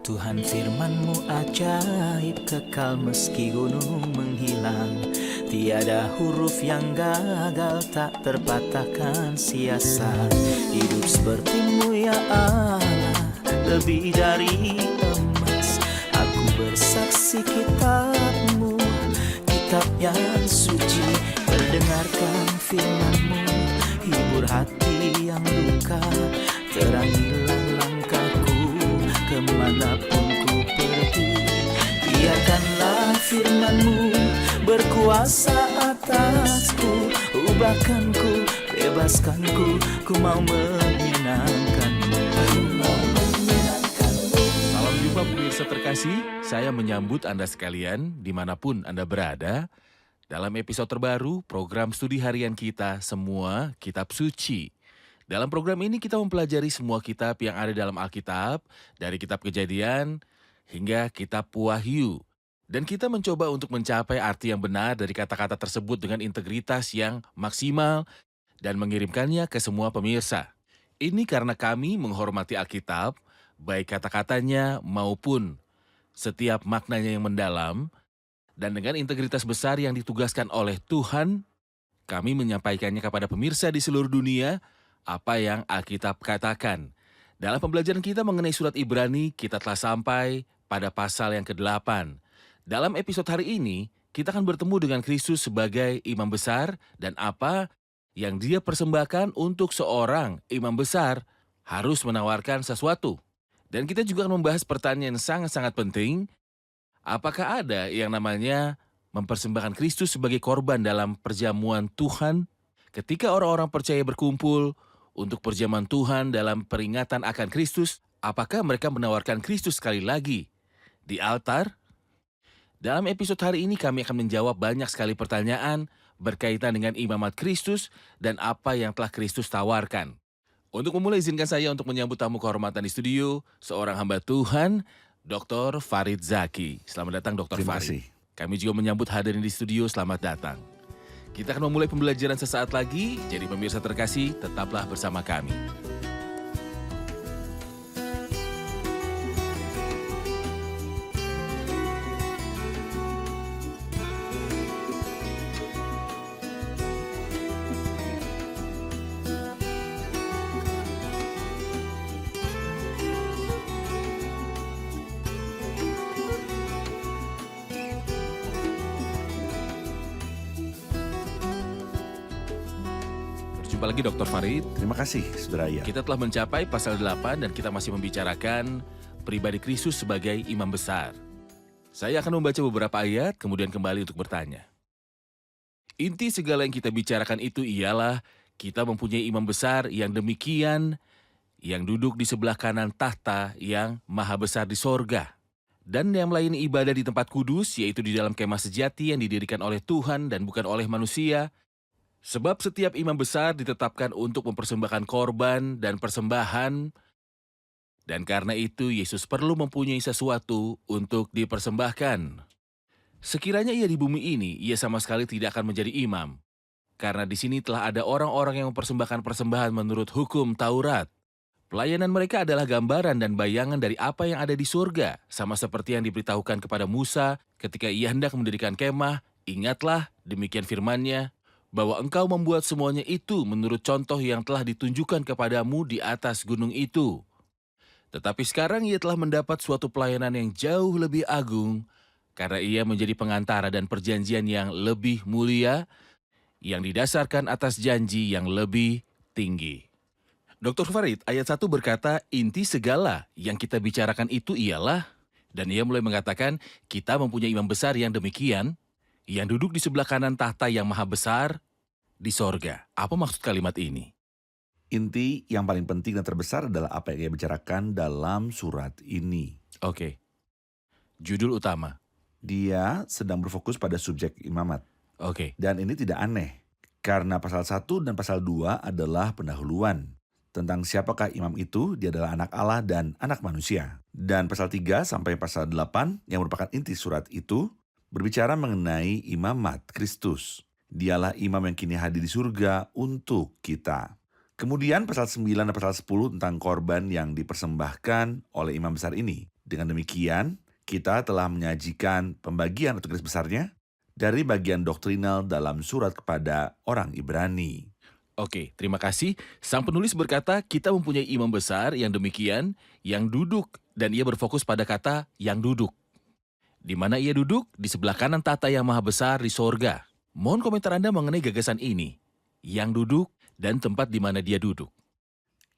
Tuhan firman-Mu ajaib, kekal meski gunung menghilang. Tiada huruf yang gagal, tak terpatahkan siasat. Hidup seperti-Mu ya Allah, lebih dari emas. Aku bersaksi kitab-Mu, kitab yang suci. Mendengarkan firman-Mu, hibur hati yang luka. Terangilah langkahku kemanapun ku pergi. Biarkanlah firman-Mu berkuasa atasku. Ubahkanku, bebaskanku, ku mau menyenangkan-Mu. Salam jumpa pemirsa terkasih, saya menyambut Anda sekalian dimanapun Anda berada. Dalam episode terbaru program studi harian kita, Semua Kitab Suci. Dalam program ini kita mempelajari semua kitab yang ada dalam Alkitab, dari kitab Kejadian hingga kitab Wahyu. Dan kita mencoba untuk mencapai arti yang benar dari kata-kata tersebut dengan integritas yang maksimal dan mengirimkannya ke semua pemirsa. Ini karena kami menghormati Alkitab, baik kata-katanya maupun setiap maknanya yang mendalam, dan dengan integritas besar yang ditugaskan oleh Tuhan, kami menyampaikannya kepada pemirsa di seluruh dunia apa yang Alkitab katakan. Dalam pembelajaran kita mengenai surat Ibrani, kita telah sampai pada pasal yang ke-8. Dalam episode hari ini, kita akan bertemu dengan Kristus sebagai imam besar dan apa yang Dia persembahkan untuk seorang imam besar harus menawarkan sesuatu. Dan kita juga akan membahas pertanyaan yang sangat-sangat penting. Apakah ada yang namanya mempersembahkan Kristus sebagai korban dalam perjamuan Tuhan? Ketika orang-orang percaya berkumpul untuk perjamuan Tuhan dalam peringatan akan Kristus, apakah mereka menawarkan Kristus sekali lagi di altar? Dalam episode hari ini kami akan menjawab banyak sekali pertanyaan berkaitan dengan imamat Kristus dan apa yang telah Kristus tawarkan. Untuk memulai, izinkan saya untuk menyambut tamu kehormatan di studio, seorang hamba Tuhan, Dr. Farid Zaki. Selamat datang, Dr. Terima Farid. kasih. Kami juga menyambut hadirin di studio, selamat datang. Kita akan memulai pembelajaran sesaat lagi, jadi pemirsa terkasih, tetaplah bersama kami. Berjumpa lagi, Dr. Farid. Terima kasih, Saudara Ayah. Kita telah mencapai pasal 8 dan kita masih membicarakan pribadi Kristus sebagai imam besar. Saya akan membaca beberapa ayat, kemudian kembali untuk bertanya. Inti segala yang kita bicarakan itu ialah kita mempunyai imam besar yang demikian, yang duduk di sebelah kanan tahta yang maha besar di sorga. Dan yang melayani ibadah di tempat kudus, yaitu di dalam kemah sejati yang didirikan oleh Tuhan dan bukan oleh manusia. Sebab setiap imam besar ditetapkan untuk mempersembahkan korban dan persembahan, dan karena itu Yesus perlu mempunyai sesuatu untuk dipersembahkan. Sekiranya ia di bumi ini, ia sama sekali tidak akan menjadi imam, karena di sini telah ada orang-orang yang mempersembahkan persembahan menurut hukum Taurat. Pelayanan mereka adalah gambaran dan bayangan dari apa yang ada di surga, sama seperti yang diberitahukan kepada Musa ketika ia hendak mendirikan kemah. Ingatlah, demikian firman-Nya, bahwa engkau membuat semuanya itu menurut contoh yang telah ditunjukkan kepadamu di atas gunung itu. Tetapi sekarang ia telah mendapat suatu pelayanan yang jauh lebih agung, karena ia menjadi pengantara dan perjanjian yang lebih mulia, yang didasarkan atas janji yang lebih tinggi. Dr. Farid, ayat 1 berkata, inti segala yang kita bicarakan itu ialah, dan ia mulai mengatakan, kita mempunyai imam besar yang demikian, yang duduk di sebelah kanan tahta yang maha besar di sorga. Apa maksud kalimat ini? Inti yang paling penting dan terbesar adalah apa yang ia bicarakan dalam surat ini. Oke. Judul utama. Dia sedang berfokus pada subjek imamat. Oke. Dan ini tidak aneh, karena pasal 1 dan pasal 2 adalah pendahuluan. Tentang siapakah imam itu, dia adalah anak Allah dan anak manusia. Dan pasal 3 sampai pasal 8 yang merupakan inti surat itu, berbicara mengenai imamat Kristus. Dialah imam yang kini hadir di surga untuk kita. Kemudian pasal 9 dan pasal 10 tentang korban yang dipersembahkan oleh imam besar ini. Dengan demikian, kita telah menyajikan pembagian atau garis besarnya dari bagian doktrinal dalam surat kepada orang Ibrani. Oke, terima kasih. Sang penulis berkata, kita mempunyai imam besar yang demikian, yang duduk, dan ia berfokus pada kata yang duduk. Di mana ia duduk? Di sebelah kanan tahta yang maha besar di sorga. Mohon komentar Anda mengenai gagasan ini. Yang duduk dan tempat di mana dia duduk.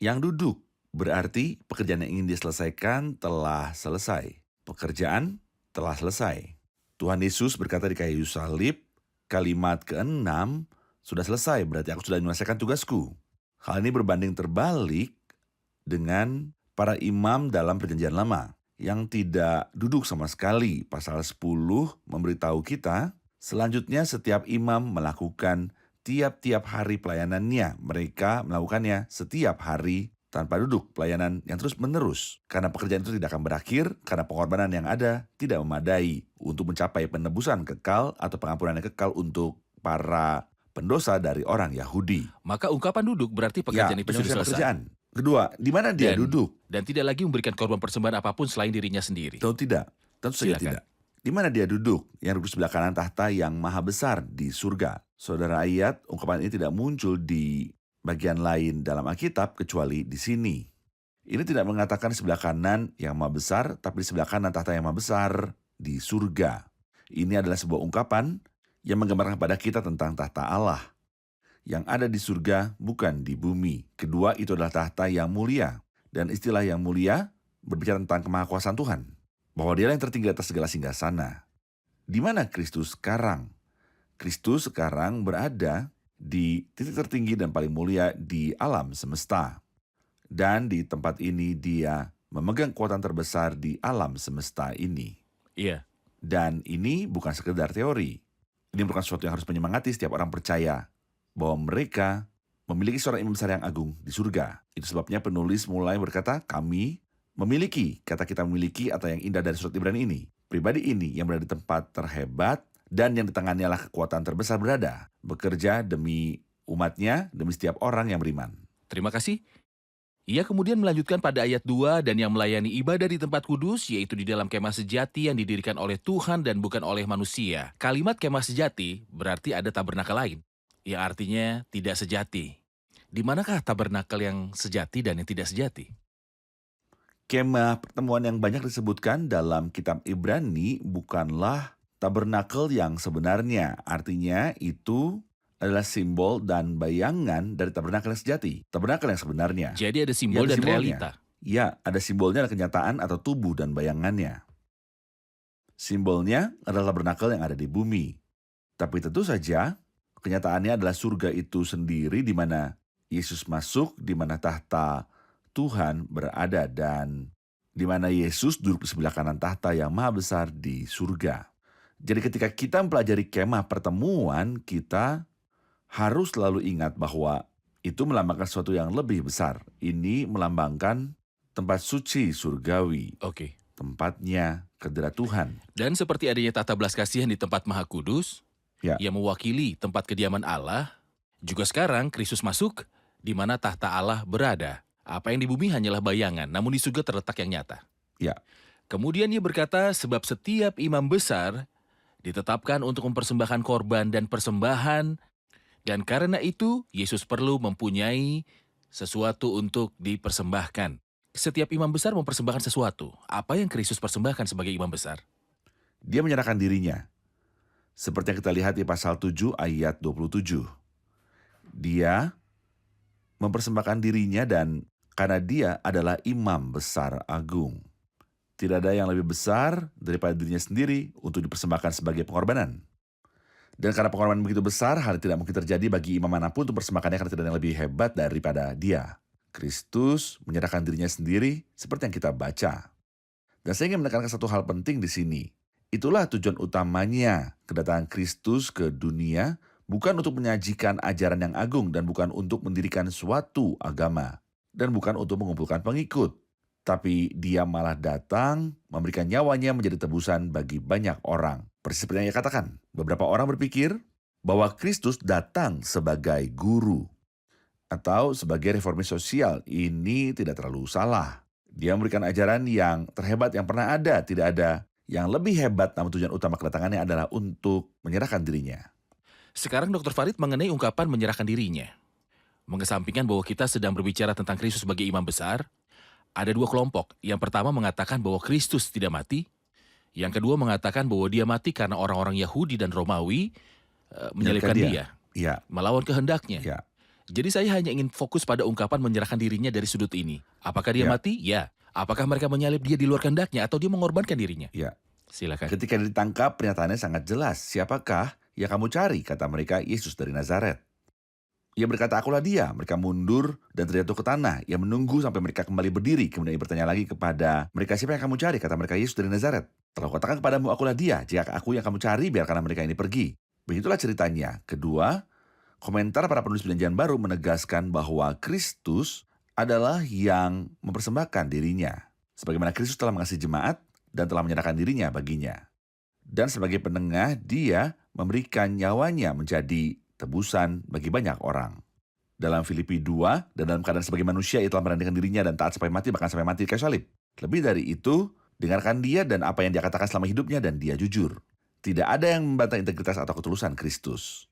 Yang duduk berarti pekerjaan yang ingin diselesaikan telah selesai. Pekerjaan telah selesai. Tuhan Yesus berkata di kayu salib, kalimat ke-6, sudah selesai, berarti aku sudah menyelesaikan tugasku. Hal ini berbanding terbalik dengan para imam dalam perjanjian lama yang tidak duduk sama sekali. Pasal 10 memberitahu kita, selanjutnya setiap imam melakukan tiap-tiap hari pelayanannya. Mereka melakukannya setiap hari tanpa duduk, pelayanan yang terus-menerus. Karena pekerjaan itu tidak akan berakhir, karena pengorbanan yang ada tidak memadai untuk mencapai penebusan kekal atau pengampunan yang kekal untuk para pendosa dari orang Yahudi. Maka ungkapan duduk berarti pekerjaan itu sudah penyelesaian selesai. pekerjaan. Kedua, di mana dia duduk? Dan tidak lagi memberikan korban persembahan apapun selain dirinya sendiri. Tentu tidak. Tentu saja Silakan. tidak. Di mana dia duduk? Yang duduk sebelah kanan tahta yang maha besar di surga. Saudara, ayat ungkapan ini tidak muncul di bagian lain dalam Alkitab kecuali di sini. Ini tidak mengatakan sebelah kanan yang maha besar, tapi di sebelah kanan tahta yang maha besar di surga. Ini adalah sebuah ungkapan yang menggambarkan kepada kita tentang tahta Allah yang ada di surga, bukan di bumi. Kedua, itu adalah tahta yang mulia. Dan istilah yang mulia berbicara tentang kemahakuasaan Tuhan. Bahwa dia yang tertinggi atas segala singgasana. Di mana Kristus sekarang? Kristus sekarang berada di titik tertinggi dan paling mulia di alam semesta. Dan di tempat ini dia memegang kekuatan terbesar di alam semesta ini. Iya. Dan ini bukan sekedar teori. Ini merupakan sesuatu yang harus menyemangati setiap orang percaya bahwa mereka memiliki seorang imam besar yang agung di surga. Itu sebabnya penulis mulai berkata, kami memiliki, kata kita memiliki atau yang indah dari surat Ibrani ini. Pribadi ini yang berada di tempat terhebat dan yang di tangannya lah kekuatan terbesar berada. Bekerja demi umatnya, demi setiap orang yang beriman. Terima kasih. Ia kemudian melanjutkan pada ayat 2 dan yang melayani ibadah di tempat kudus, yaitu di dalam kemah sejati yang didirikan oleh Tuhan dan bukan oleh manusia. Kalimat kemah sejati berarti ada tabernakel lain, yang artinya tidak sejati. Di manakah tabernakel yang sejati dan yang tidak sejati? Kemah pertemuan yang banyak disebutkan dalam kitab Ibrani bukanlah tabernakel yang sebenarnya. Artinya itu adalah simbol dan bayangan dari tabernakel yang sejati. Tabernakel yang sebenarnya. Jadi ada simbol Ya, ada dan simbolnya. realita. Ya, ada simbolnya dan kenyataan atau tubuh dan bayangannya. Simbolnya adalah tabernakel yang ada di bumi. Tapi tentu saja, kenyataannya adalah surga itu sendiri di mana Yesus masuk, di mana tahta Tuhan berada dan di mana Yesus duduk di sebelah kanan tahta yang maha besar di surga. Jadi ketika kita mempelajari kemah pertemuan, kita harus selalu ingat bahwa itu melambangkan sesuatu yang lebih besar. Ini melambangkan tempat suci surgawi, Oke. tempatnya kedirat Tuhan. Dan seperti adanya tata belas kasihan di tempat maha kudus, Ya. yang mewakili tempat kediaman Allah, juga sekarang Kristus masuk di mana tahta Allah berada. Apa yang di bumi hanyalah bayangan, namun di surga terletak yang nyata. Ya. Kemudian ia berkata, sebab setiap imam besar ditetapkan untuk mempersembahkan korban dan persembahan, dan karena itu Yesus perlu mempunyai sesuatu untuk dipersembahkan. Setiap imam besar mempersembahkan sesuatu. Apa yang Kristus persembahkan sebagai imam besar? Dia menyerahkan dirinya. Seperti yang kita lihat di pasal 7 ayat 27. Dia mempersembahkan dirinya dan karena dia adalah imam besar agung. Tidak ada yang lebih besar daripada dirinya sendiri untuk dipersembahkan sebagai pengorbanan. Dan karena pengorbanan begitu besar, hal tidak mungkin terjadi bagi imam manapun untuk mempersembahkannya karena tidak ada yang lebih hebat daripada dia. Kristus menyerahkan dirinya sendiri seperti yang kita baca. Dan saya ingin menekankan satu hal penting di sini. Itulah tujuan utamanya kedatangan Kristus ke dunia, bukan untuk menyajikan ajaran yang agung dan bukan untuk mendirikan suatu agama. Dan bukan untuk mengumpulkan pengikut. Tapi dia malah datang memberikan nyawanya menjadi tebusan bagi banyak orang. Persis seperti yang ia katakan, beberapa orang berpikir bahwa Kristus datang sebagai guru atau sebagai reformis sosial. Ini tidak terlalu salah. Dia memberikan ajaran yang terhebat yang pernah ada. Tidak ada yang lebih hebat, namun tujuan utama kedatangannya adalah untuk menyerahkan dirinya. Sekarang Dr. Farid mengenai ungkapan menyerahkan dirinya. Mengesampingkan bahwa kita sedang berbicara tentang Kristus sebagai imam besar, ada dua kelompok. Yang pertama mengatakan bahwa Kristus tidak mati. Yang kedua mengatakan bahwa dia mati karena orang-orang Yahudi dan Romawi menyalibkan dia, Ya, melawan kehendaknya. ya, Jadi saya hanya ingin fokus pada ungkapan menyerahkan dirinya dari sudut ini. Apakah dia Ya. mati? Ya. Apakah mereka menyalib dia di luar kehendaknya atau dia mengorbankan dirinya? ya. Silakan. Ketika ditangkap, pernyataannya sangat jelas. Siapakah yang kamu cari? Kata mereka, Yesus dari Nazaret. Ia berkata, akulah dia. Mereka mundur dan terjatuh ke tanah. Ia menunggu sampai mereka kembali berdiri. Kemudian ia bertanya lagi kepada mereka, siapa yang kamu cari? Kata mereka, Yesus dari Nazaret. Telah katakan kepadamu, akulah dia. Jika aku yang kamu cari, biarkanlah mereka ini pergi. Begitulah ceritanya. Kedua, komentar para penulis Perjanjian Baru menegaskan bahwa Kristus adalah yang mempersembahkan dirinya. Sebagaimana Kristus telah mengasihi jemaat dan telah menyerahkan dirinya baginya. Dan sebagai penengah, dia memberikan nyawanya menjadi tebusan bagi banyak orang. Dalam Filipi 2, dan dalam keadaan sebagai manusia, ia telah merendahkan dirinya dan taat sampai mati, bahkan sampai mati di kayu salib. Lebih dari itu, dengarkan dia dan apa yang dia katakan selama hidupnya, dan dia jujur. Tidak ada yang membantah integritas atau ketulusan Kristus.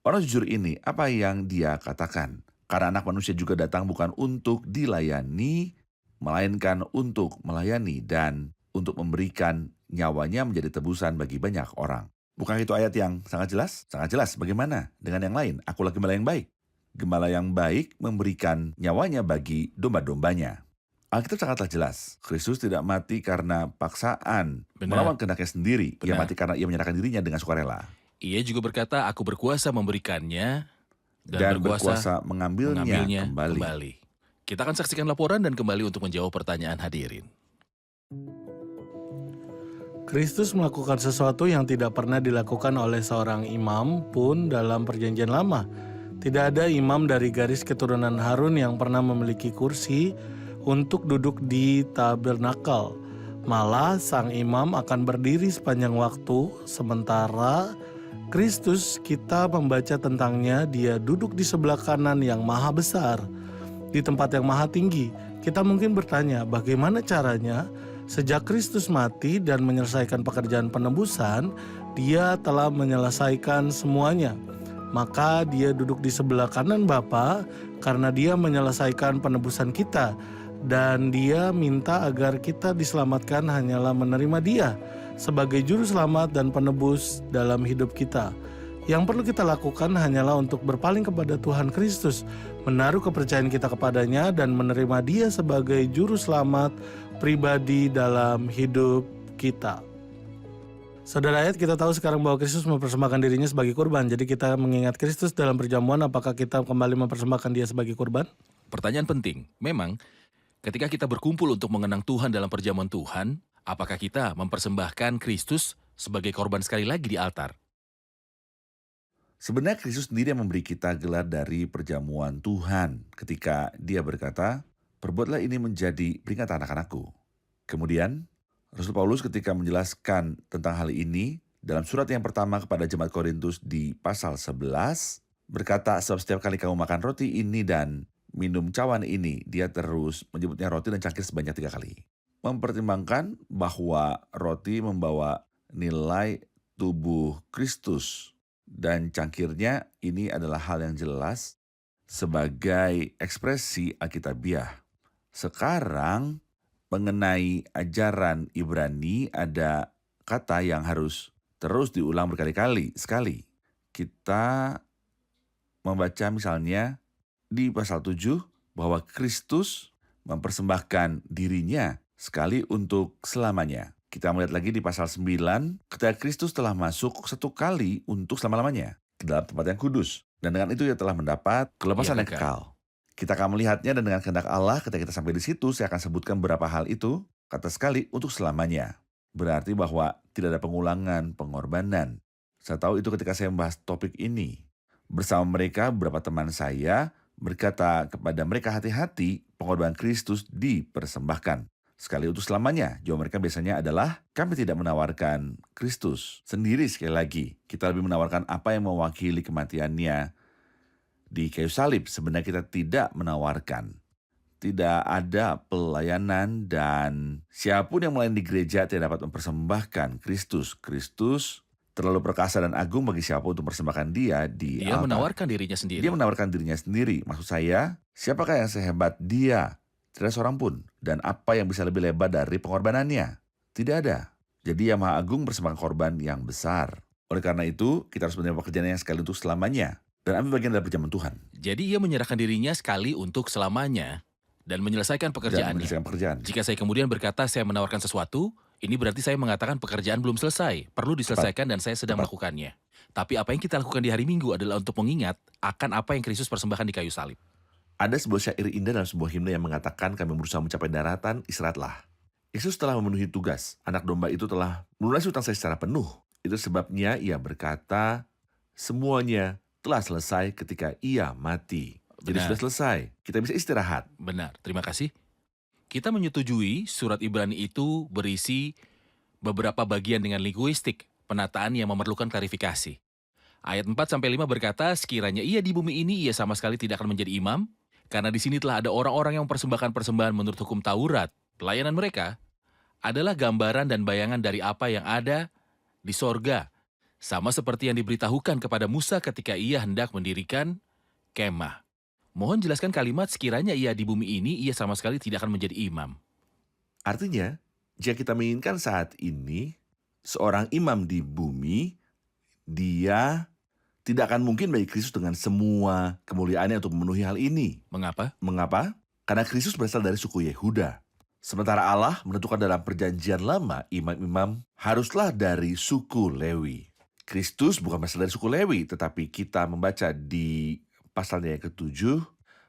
Orang jujur ini, apa yang dia katakan? Karena anak manusia juga datang bukan untuk dilayani, melainkan untuk melayani dan untuk memberikan nyawanya menjadi tebusan bagi banyak orang. Bukan itu ayat yang sangat jelas? Sangat jelas. Bagaimana dengan yang lain? Akulah gembala yang baik. Gembala yang baik memberikan nyawanya bagi domba-dombanya. Alkitab sangatlah jelas. Kristus tidak mati karena paksaan, Benar. melawan kehendaknya sendiri. Ia Benar. mati karena ia menyerahkan dirinya dengan sukarela. Ia juga berkata, aku berkuasa memberikannya Dan berkuasa mengambilnya kembali. Kita akan saksikan laporan dan kembali untuk menjawab pertanyaan hadirin. Kristus melakukan sesuatu yang tidak pernah dilakukan oleh seorang imam pun dalam Perjanjian Lama. Tidak ada imam dari garis keturunan Harun yang pernah memiliki kursi untuk duduk di tabernakel. Malah sang imam akan berdiri sepanjang waktu, sementara Kristus kita membaca tentangnya, dia duduk di sebelah kanan yang maha besar, di tempat yang maha tinggi. Kita mungkin bertanya, bagaimana caranya? Sejak Kristus mati dan menyelesaikan pekerjaan penebusan, dia telah menyelesaikan semuanya. Maka dia duduk di sebelah kanan Bapa karena dia menyelesaikan penebusan kita. Dan dia minta agar kita diselamatkan hanyalah menerima dia sebagai juru selamat dan penebus dalam hidup kita. Yang perlu kita lakukan hanyalah untuk berpaling kepada Tuhan Kristus, menaruh kepercayaan kita kepadanya dan menerima dia sebagai juru selamat pribadi dalam hidup kita. Saudara ayat, kita tahu sekarang bahwa Kristus mempersembahkan dirinya sebagai kurban. Jadi kita mengingat Kristus dalam perjamuan, apakah kita kembali mempersembahkan dia sebagai kurban? Pertanyaan penting, memang ketika kita berkumpul untuk mengenang Tuhan dalam perjamuan Tuhan, apakah kita mempersembahkan Kristus sebagai korban sekali lagi di altar? Sebenarnya Kristus sendiri yang memberi kita gelar dari perjamuan Tuhan ketika dia berkata, perbuatlah ini menjadi peringatan anak-anakku. Kemudian, Rasul Paulus ketika menjelaskan tentang hal ini, dalam surat yang pertama kepada jemaat Korintus di pasal 11, berkata, sebab setiap kali kamu makan roti ini dan minum cawan ini, dia terus menyebutnya roti dan cangkir sebanyak 3 kali. Mempertimbangkan bahwa roti membawa nilai tubuh Kristus, dan cangkirnya ini adalah hal yang jelas sebagai ekspresi Alkitabiah. Sekarang mengenai ajaran Ibrani ada kata yang harus terus diulang berkali-kali. Sekali kita membaca misalnya di pasal 7 bahwa Kristus mempersembahkan dirinya sekali untuk selamanya. Kita melihat lagi di pasal 9, ketika Kristus telah masuk satu kali untuk selama-lamanya ke dalam tempat yang kudus. Dan dengan itu ia telah mendapat kelepasan yang kekal. Kita akan melihatnya dan dengan kehendak Allah ketika kita sampai di situ, saya akan sebutkan beberapa hal itu, kata sekali untuk selamanya. Berarti bahwa tidak ada pengulangan pengorbanan. Saya tahu itu ketika saya membahas topik ini. Bersama mereka, beberapa teman saya berkata kepada mereka, hati-hati, pengorbanan Kristus dipersembahkan. Sekali untuk selamanya. Jawab mereka biasanya adalah, kami tidak menawarkan Kristus sendiri. Sekali lagi, kita lebih menawarkan apa yang mewakili kematiannya di kayu salib. Sebenarnya kita tidak menawarkan. tidak ada pelayanan, dan siapapun yang melayani di gereja tidak dapat mempersembahkan Kristus. Kristus terlalu perkasa dan agung bagi siapapun untuk mempersembahkan dia di Dia altar. menawarkan dirinya sendiri. Dia menawarkan dirinya sendiri. Maksud saya, siapakah yang sehebat dia? Tidak seorang pun. Dan apa yang bisa lebih lebar dari pengorbanannya? Tidak ada. Jadi yang Maha Agung bersembahkan korban yang besar. Oleh karena itu, kita harus menerima pekerjaan yang sekali untuk selamanya. Dan ambil bagian dalam perjamuan Tuhan. Jadi ia menyerahkan dirinya sekali untuk selamanya dan menyelesaikan Dan pekerjaannya. menyelesaikan pekerjaan. Jika saya kemudian berkata saya menawarkan sesuatu, ini berarti saya mengatakan pekerjaan belum selesai, perlu diselesaikan dan saya sedang Tepat. melakukannya. Tapi apa yang kita lakukan di hari Minggu adalah untuk mengingat akan apa yang Kristus persembahkan di kayu salib. Ada sebuah syair indah dalam sebuah himne yang mengatakan kami berusaha mencapai daratan, istirahatlah. Yesus telah memenuhi tugas. Anak domba itu telah melunasi hutang saya secara penuh. Itu sebabnya ia berkata, semuanya telah selesai ketika ia mati. Jadi Benar. sudah selesai. Kita bisa istirahat. Benar, terima kasih. Kita menyetujui surat Ibrani itu berisi beberapa bagian dengan linguistik, penataan yang memerlukan klarifikasi. Ayat 4-5 berkata, sekiranya ia di bumi ini, ia sama sekali tidak akan menjadi imam, karena di sini telah ada orang-orang yang mempersembahkan persembahan menurut hukum Taurat. Pelayanan mereka adalah gambaran dan bayangan dari apa yang ada di sorga, sama seperti yang diberitahukan kepada Musa ketika ia hendak mendirikan kemah. Mohon jelaskan kalimat sekiranya ia di bumi ini, ia sama sekali tidak akan menjadi imam. Artinya, jika kita menginginkan saat ini, seorang imam di bumi, dia tidak akan mungkin bagi Kristus dengan semua kemuliaannya untuk memenuhi hal ini. Mengapa? Mengapa? Karena Kristus berasal dari suku Yehuda. Sementara Allah menentukan dalam perjanjian lama, imam-imam haruslah dari suku Lewi. Kristus bukan berasal dari suku Lewi, tetapi kita membaca di pasalnya yang ke-7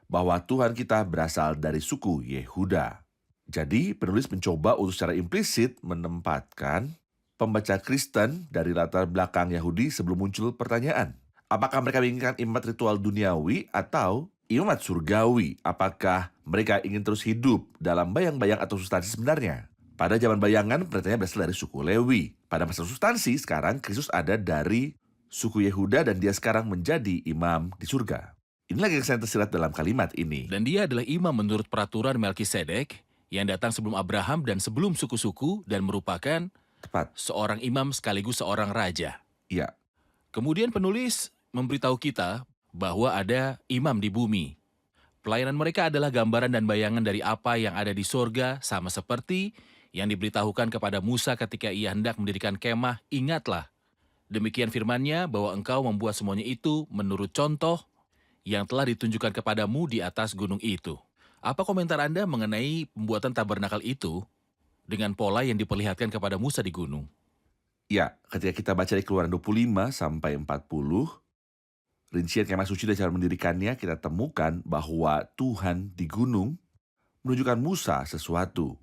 bahwa Tuhan kita berasal dari suku Yehuda. Jadi penulis mencoba untuk secara implisit menempatkan pembaca Kristen dari latar belakang Yahudi sebelum muncul pertanyaan. Apakah mereka menginginkan imat ritual duniawi atau imat surgawi? Apakah mereka ingin terus hidup dalam bayang-bayang atau substansi sebenarnya? Pada zaman bayangan, pertanyaan berasal dari suku Lewi. Pada masa substansi, sekarang Kristus ada dari suku Yehuda dan dia sekarang menjadi imam di surga. Inilah yang saya tersirat dalam kalimat ini. Dan dia adalah imam menurut peraturan Melkisedek yang datang sebelum Abraham dan sebelum suku-suku dan merupakan Tepat. seorang imam sekaligus seorang raja. Iya. Kemudian penulis memberitahu kita bahwa ada imam di bumi. Pelayanan mereka adalah gambaran dan bayangan dari apa yang ada di sorga, sama seperti yang diberitahukan kepada Musa ketika ia hendak mendirikan kemah. Ingatlah, demikian firman-Nya bahwa engkau membuat semuanya itu menurut contoh yang telah ditunjukkan kepadamu di atas gunung itu. Apa komentar Anda mengenai pembuatan tabernakel itu dengan pola yang diperlihatkan kepada Musa di gunung? Ya, ketika kita baca di Keluaran 25 sampai 40, rincian kemah suci dan cara mendirikannya, kita temukan bahwa Tuhan di gunung menunjukkan Musa sesuatu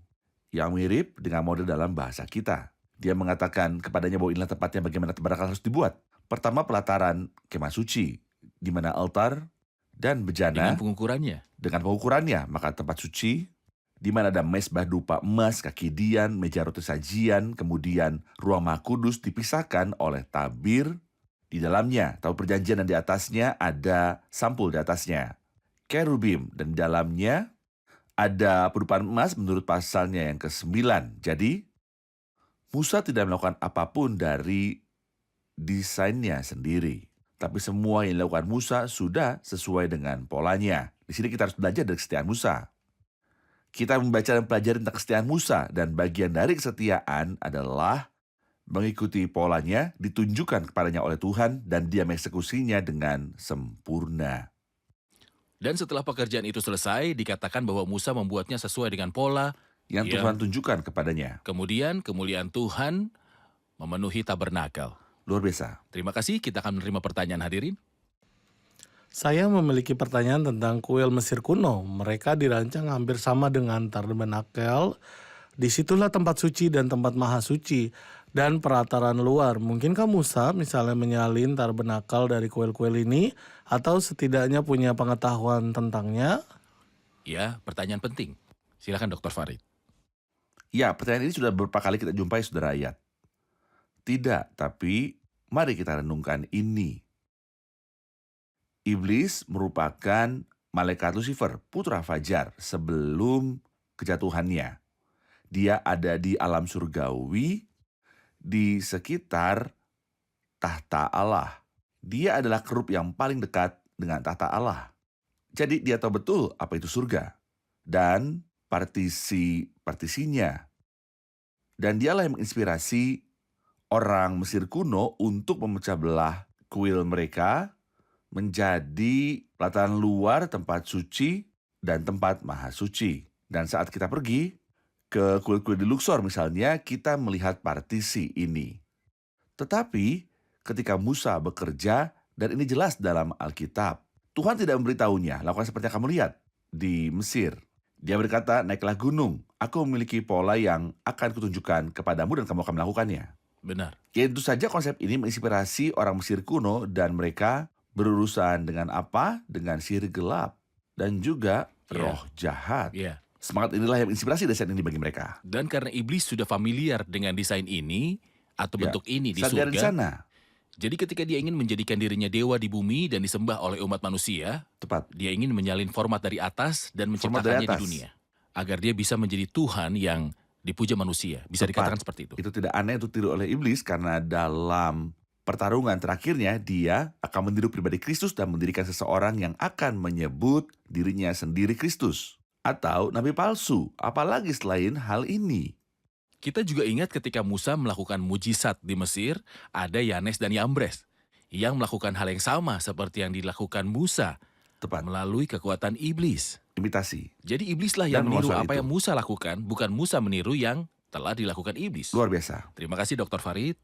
yang mirip dengan model dalam bahasa kita. Dia mengatakan kepadanya bahwa inilah tempatnya bagaimana tabernakel harus dibuat. Pertama, pelataran kemah suci, di mana altar dan bejana Dengan pengukurannya. dengan pengukurannya, maka tempat suci di mana ada mezbah dupa emas, kaki dian, meja roti sajian, kemudian ruang maha kudus dipisahkan oleh tabir di dalamnya, tahu perjanjian, dan di atasnya ada sampul di atasnya, kerubim, dan di dalamnya ada pedupaan emas menurut pasalnya yang ke-9. Jadi, Musa tidak melakukan apapun dari desainnya sendiri. Tapi semua yang dilakukan Musa sudah sesuai dengan polanya. Di sini kita harus belajar dari kesetiaan Musa. Kita membaca dan pelajari tentang kesetiaan Musa, dan bagian dari kesetiaan adalah mengikuti polanya, ditunjukkan kepadanya oleh Tuhan, dan dia mengeksekusinya dengan sempurna. Dan setelah pekerjaan itu selesai, dikatakan bahwa Musa membuatnya sesuai dengan pola. Yang Iya. Tuhan tunjukkan kepadanya. Kemudian kemuliaan Tuhan memenuhi tabernakel. Luar biasa. Terima kasih, kita akan menerima pertanyaan hadirin. Saya memiliki pertanyaan tentang kuil Mesir kuno. Mereka dirancang hampir sama dengan tabernakel. Disitulah tempat suci dan tempat maha suci dan perataran luar. Mungkinkah Musa misalnya menyalin tabernakel dari kuil-kuil ini atau setidaknya punya pengetahuan tentangnya? Ya, pertanyaan penting. Silakan Dr. Farid. Ya, pertanyaan ini sudah beberapa kali kita jumpai, saudara Ayat. Tidak, tapi mari kita renungkan ini. Iblis merupakan malaikat Lucifer, putra fajar, sebelum kejatuhannya. Dia ada di alam surgawi, di sekitar tahta Allah. Dia adalah kerub yang paling dekat dengan tahta Allah. Jadi dia tahu betul apa itu surga dan partisinya. Dan dialah yang menginspirasi orang Mesir kuno untuk memecah belah kuil mereka menjadi pelataran luar tempat suci dan tempat maha suci. Dan saat kita pergi ke kuil-kuil di Luxor misalnya, kita melihat partisi ini. Tetapi ketika Musa bekerja, dan ini jelas dalam Alkitab, Tuhan tidak memberitahunya, lakukan seperti yang kamu lihat di Mesir. Dia berkata, naiklah gunung, aku memiliki pola yang akan kutunjukkan kepadamu dan kamu akan melakukannya. Benar. Ya, tentu saja konsep ini menginspirasi orang Mesir kuno dan mereka berurusan dengan apa? Dengan sihir gelap dan juga roh jahat. Ya. Semangat inilah yang menginspirasi desain ini bagi mereka. Dan karena iblis sudah familiar dengan desain ini atau bentuk ini di Saat dia ada di surga, sana, jadi ketika dia ingin menjadikan dirinya dewa di bumi dan disembah oleh umat manusia, tepat. dia ingin menyalin format dari atas dan Format dari menciptakannya di atas. dunia. Agar dia bisa menjadi Tuhan yang dipuja manusia. Bisa Tepat. dikatakan seperti itu. Itu tidak aneh untuk tiru oleh iblis karena dalam pertarungan terakhirnya dia akan meniru pribadi Kristus dan mendirikan seseorang yang akan menyebut dirinya sendiri Kristus. Atau nabi palsu, apalagi selain hal ini. Kita juga ingat ketika Musa melakukan mujizat di Mesir, ada Yanes dan Yambres yang melakukan hal yang sama seperti yang dilakukan Musa Tepat, melalui kekuatan iblis. imitasi. Jadi iblislah yang Dan meniru menguasai apa itu. yang Musa lakukan, bukan Musa meniru yang telah dilakukan iblis. Luar biasa. Terima kasih Dr. Farid.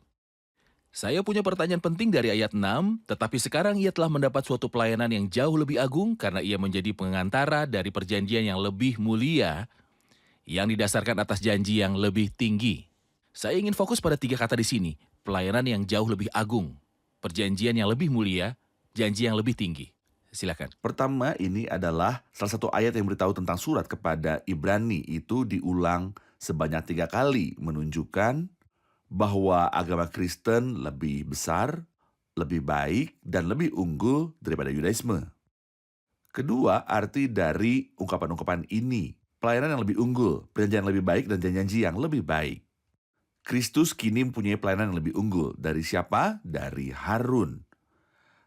Saya punya pertanyaan penting dari ayat 6, tetapi sekarang ia telah mendapat suatu pelayanan yang jauh lebih agung karena ia menjadi pengantara dari perjanjian yang lebih mulia yang didasarkan atas janji yang lebih tinggi. Saya ingin fokus pada 3 kata di sini, pelayanan yang jauh lebih agung, perjanjian yang lebih mulia, janji yang lebih tinggi. Silakan. Pertama, ini adalah salah satu ayat yang beritahu tentang surat kepada Ibrani. Itu diulang sebanyak 3 kali, menunjukkan bahwa agama Kristen lebih besar, lebih baik, dan lebih unggul daripada Yudaisme. Kedua, arti dari ungkapan-ungkapan ini, pelayanan yang lebih unggul, perjanjian yang lebih baik, dan janji-janji yang lebih baik. Kristus kini mempunyai pelayanan yang lebih unggul. Dari siapa? Dari Harun.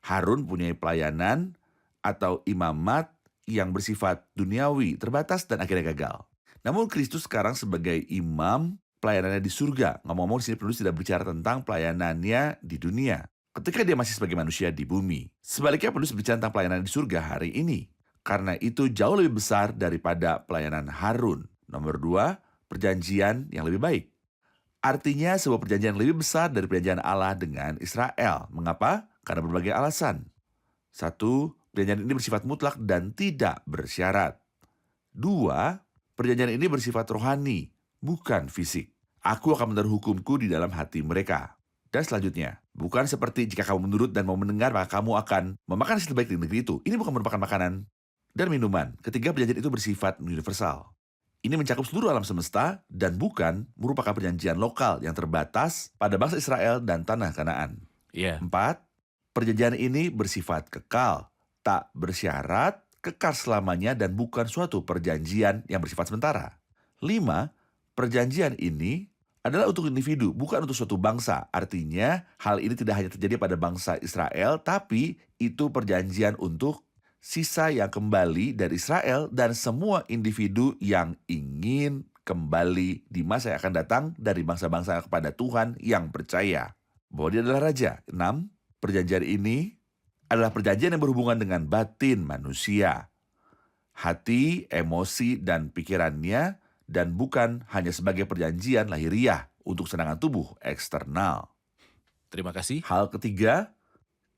Harun punya pelayanan atau imamat yang bersifat duniawi, terbatas, dan akhirnya gagal. Namun Kristus sekarang sebagai imam pelayanannya di surga. Ngomong-ngomong di sini penulis tidak bicara tentang pelayanannya di dunia ketika dia masih sebagai manusia di bumi. Sebaliknya penulis berbicara tentang pelayanan di surga hari ini. Karena itu jauh lebih besar daripada pelayanan Harun. Nomor 2, perjanjian yang lebih baik. Artinya sebuah perjanjian yang lebih besar dari perjanjian Allah dengan Israel. Mengapa? Karena berbagai alasan. 1, perjanjian ini bersifat mutlak dan tidak bersyarat. 2, perjanjian ini bersifat rohani, bukan fisik. Aku akan menaruh hukumku di dalam hati mereka. Dan selanjutnya, bukan seperti jika kamu menurut dan mau mendengar, maka kamu akan memakan hasil terbaik di negeri itu. Ini bukan merupakan makanan dan minuman. Ketiga, perjanjian itu bersifat universal. Ini mencakup seluruh alam semesta dan bukan merupakan perjanjian lokal yang terbatas pada bangsa Israel dan tanah Kanaan. Ya. 4, perjanjian ini bersifat kekal, tak bersyarat, kekal selamanya, dan bukan suatu perjanjian yang bersifat sementara. 5, perjanjian ini adalah untuk individu, bukan untuk suatu bangsa. Artinya, hal ini tidak hanya terjadi pada bangsa Israel, tapi itu perjanjian untuk sisa yang kembali dari Israel dan semua individu yang ingin kembali di masa yang akan datang dari bangsa-bangsa kepada Tuhan yang percaya bahwa dia adalah Raja. 6, perjanjian ini adalah perjanjian yang berhubungan dengan batin manusia, hati, emosi, dan pikirannya, dan bukan hanya sebagai perjanjian lahiriah untuk senangan tubuh eksternal. Terima kasih. Hal ketiga,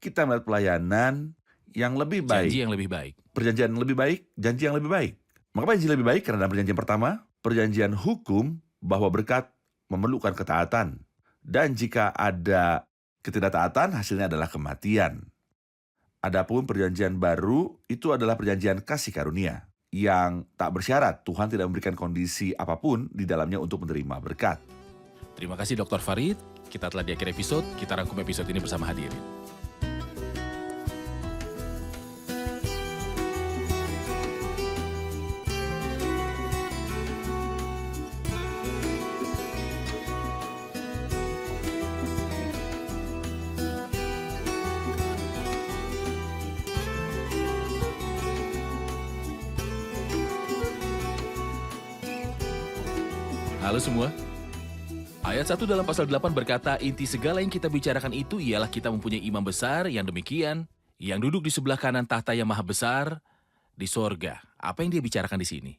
kita melihat pelayanan yang lebih baik. Janji yang lebih baik. Perjanjian yang lebih baik, janji yang lebih baik. Mengapa janji lebih baik? Karena dalam perjanjian pertama, perjanjian hukum bahwa berkat memerlukan ketaatan. Dan jika ada ketidaktaatan, hasilnya adalah kematian. Adapun perjanjian baru, itu adalah perjanjian kasih karunia yang tak bersyarat. Tuhan tidak memberikan kondisi apapun di dalamnya untuk menerima berkat. Terima kasih Dr. Farid. Kita telah di akhir episode, kita rangkum episode ini bersama hadirin. Halo semua. Ayat 1 dalam pasal 8 berkata, inti segala yang kita bicarakan itu ialah kita mempunyai imam besar yang demikian, yang duduk di sebelah kanan tahta yang maha besar di sorga. Apa yang dia bicarakan di sini?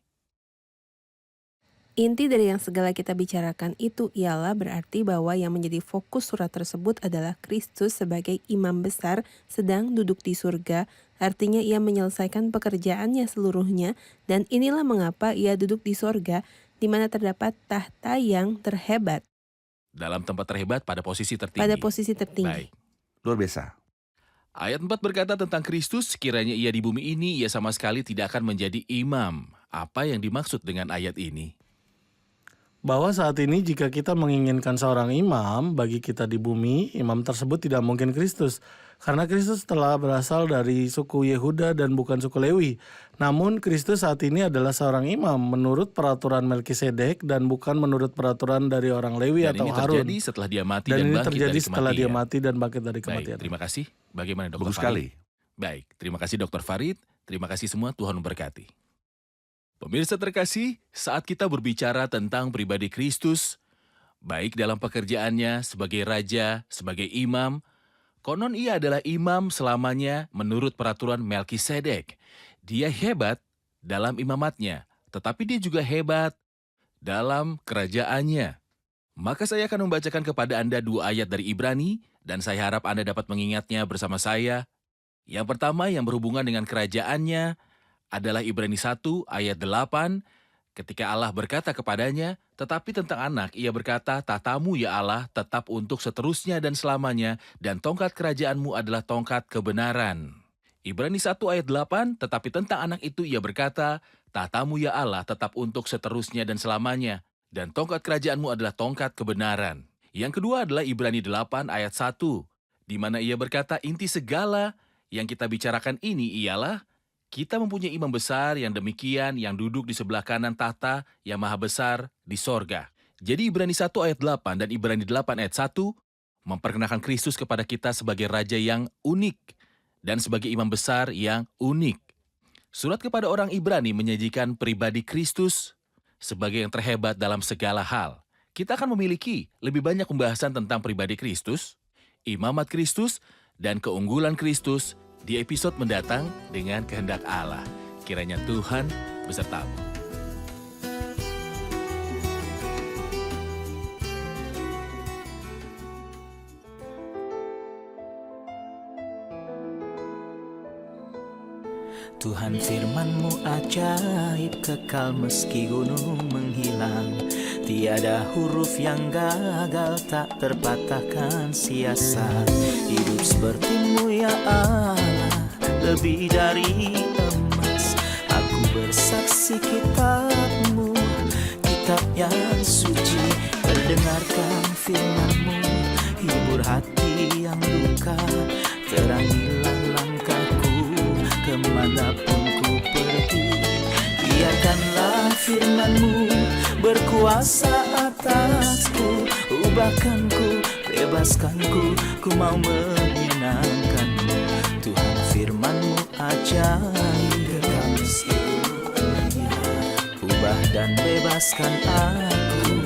Inti dari yang segala kita bicarakan itu ialah berarti bahwa yang menjadi fokus surat tersebut adalah Kristus sebagai imam besar sedang duduk di surga, artinya ia menyelesaikan pekerjaannya seluruhnya, dan inilah mengapa ia duduk di sorga, di mana terdapat tahta yang terhebat. Dalam tempat terhebat pada posisi tertinggi. Pada posisi tertinggi. Baik. Luar biasa. Ayat 4 berkata tentang Kristus, sekiranya ia di bumi ini, ia sama sekali tidak akan menjadi imam. Apa yang dimaksud dengan ayat ini? Bahwa saat ini jika kita menginginkan seorang imam, bagi kita di bumi, imam tersebut tidak mungkin Kristus. Karena Kristus telah berasal dari suku Yehuda dan bukan suku Lewi. Namun Kristus saat ini adalah seorang imam menurut peraturan Melkisedek dan bukan menurut peraturan dari orang Lewi Dan atau ini Harun. terjadi setelah dia mati Dan dan ini bangkit terjadi dari setelah dia kematian. mati dan bangkit dari Baik, kematian. terima kasih. Bagaimana Dr. Bagus Farid? sekali. Baik, terima kasih Dr. Farid. Terima kasih semua, Tuhan memberkati. Pemirsa terkasih, saat kita berbicara tentang pribadi Kristus, baik dalam pekerjaannya sebagai raja, sebagai imam, konon ia adalah imam selamanya menurut peraturan Melkisedek. Dia hebat dalam imamatnya, tetapi dia juga hebat dalam kerajaannya. Maka saya akan membacakan kepada Anda 2 ayat dari Ibrani, dan saya harap Anda dapat mengingatnya bersama saya. Yang pertama yang berhubungan dengan kerajaannya adalah Ibrani 1 ayat 8, ketika Allah berkata kepadanya, tetapi tentang anak ia berkata, tahtamu ya Allah tetap untuk seterusnya dan selamanya, dan tongkat kerajaanmu adalah tongkat kebenaran. Ibrani 1 ayat 8, tetapi tentang anak itu ia berkata, tahtamu ya Allah tetap untuk seterusnya dan selamanya, dan tongkat kerajaanmu adalah tongkat kebenaran. Yang kedua adalah Ibrani 8 ayat 1, di mana ia berkata, inti segala yang kita bicarakan ini ialah kita mempunyai imam besar yang demikian, yang duduk di sebelah kanan tahta yang maha besar di sorga. Jadi Ibrani 1 ayat 8 dan Ibrani 8 ayat 1 memperkenalkan Kristus kepada kita sebagai raja yang unik dan sebagai imam besar yang unik. Surat kepada orang Ibrani menyajikan pribadi Kristus sebagai yang terhebat dalam segala hal. Kita akan memiliki lebih banyak pembahasan tentang pribadi Kristus, imamat Kristus, dan keunggulan Kristus di episode mendatang dengan kehendak Allah. Kiranya Tuhan besertamu. Tuhan firman-Mu ajaib, kekal meski gunung menghilang. Tiada huruf yang gagal, tak terpatahkan siasat. Hidup seperti-Mu ya Allah, lebih dari emas. Aku bersaksi kitab-Mu, kitab yang suci. Mendengarkan firman-Mu, hibur hati yang duka. Terangilah langkahku kemanapun ku pergi. Biarkanlah firman-Mu berkuasa atasku. Ubahkanku, bebaskanku, ku mau menyenangkan-Mu. Tuhan firman-Mu ajaib, ubah dan bebaskan aku.